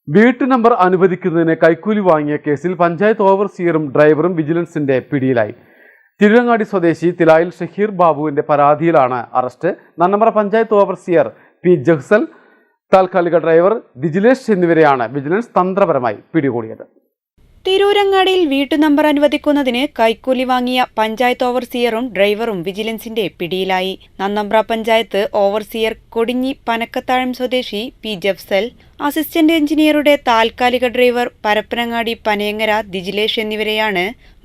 വീട്ടു നമ്പർ അനുവദിക്കുന്നതിന് കൈക്കൂലി വാങ്ങിയ കേസിൽ പഞ്ചായത്ത് ഓവർസിയറും ഡ്രൈവറും വിജിലൻസിന്റെ പിടിയിലായി. തിരുരങ്ങാടി സ്വദേശി തിലായിൽ ഷഹീർ ബാബുവിന്റെ പരാതിയിലാണ് arrest. Nannambra panchayat overseer P Jahsal, താൽക്കാലിക ഡ്രൈവർ ദിജിലേഷ് എന്നിവരെയാണ് വിജിലൻസ് തന്ത്രപരമായി പിടികൂടിയത്. തിരൂരങ്ങാടിയിൽ വീട്ടുനമ്പർ അനുവദിക്കുന്നതിന് കൈക്കൂലി വാങ്ങിയ പഞ്ചായത്ത് ഓവർസിയറും ഡ്രൈവറും വിജിലൻസിന്റെ പിടിയിലായി. നന്നമ്പ്ര പഞ്ചായത്ത് ഓവർസിയർ കൊടിഞ്ഞി പനക്കത്താഴം സ്വദേശി പി ജഫ്സൽ, അസിസ്റ്റന്റ് എഞ്ചിനീയറുടെ താൽക്കാലിക ഡ്രൈവർ പരപ്പനങ്ങാടി പനയങ്ങര ദിജിലേഷ് എന്നിവരെയാണ്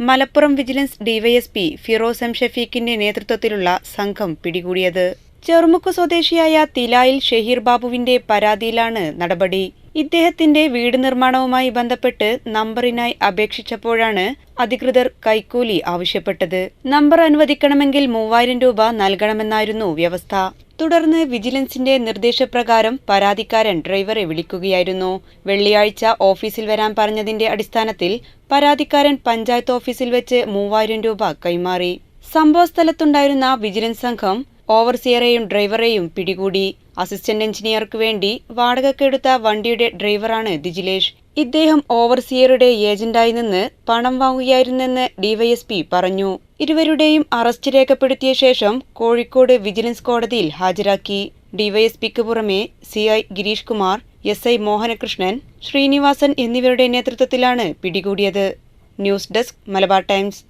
Malappuram vigilance DYSP Firoz M ഷഫീഖിന്റെ നേതൃത്വത്തിലുള്ള സംഘം പിടികൂടിയത്. ചെറുമുക്ക് സ്വദേശിയായ തിലായിൽ ഷഹീർ ബാബുവിന്റെ പരാതിയിലാണ് നടപടി. ഇദ്ദേഹത്തിന്റെ വീട് നിർമ്മാണവുമായി ബന്ധപ്പെട്ട് നമ്പറിനായി അപേക്ഷിച്ചപ്പോഴാണ് അധികൃതർ കൈക്കൂലി ആവശ്യപ്പെട്ടത്. നമ്പർ അനുവദിക്കണമെങ്കിൽ 3000 രൂപ നൽകണമെന്നായിരുന്നു വ്യവസ്ഥ. തുടർന്ന് വിജിലൻസിന്റെ നിർദ്ദേശപ്രകാരം പരാതിക്കാരൻ ഡ്രൈവറെ വിളിക്കുകയായിരുന്നു. വെള്ളിയാഴ്ച ഓഫീസിൽ വരാൻ പറഞ്ഞതിന്റെ അടിസ്ഥാനത്തിൽ പരാതിക്കാരൻ പഞ്ചായത്ത് ഓഫീസിൽ വെച്ച് 3000 രൂപ കൈമാറി. സംഭവസ്ഥലത്തുണ്ടായിരുന്ന വിജിലൻസ് സംഘം ഓവർസിയറെയും ഡ്രൈവറെയും പിടികൂടി. അസിസ്റ്റന്റ് എഞ്ചിനീയർക്ക് വേണ്ടി വാടകയ്ക്കെടുത്ത വണ്ടിയുടെ ഡ്രൈവറാണ് ദിജിലേഷ്. ഇദ്ദേഹം ഓവർസിയറുടെ ഏജന്റായി നിന്ന് പണം വാങ്ങുകയായിരുന്നെന്ന് ഡിവൈഎസ്പി പറഞ്ഞു. ഇരുവരുടെയും അറസ്റ്റ് രേഖപ്പെടുത്തിയ ശേഷം കോഴിക്കോട് വിജിലൻസ് കോടതിയിൽ ഹാജരാക്കി. ഡിവൈഎസ്പിക്ക് പുറമെ സിഐ ഗിരീഷ് കുമാർ, എസ്ഐ മോഹനകൃഷ്ണൻ, ശ്രീനിവാസൻ എന്നിവരുടെ നേതൃത്വത്തിലാണ് പിടികൂടിയത്. News desk Malabar times.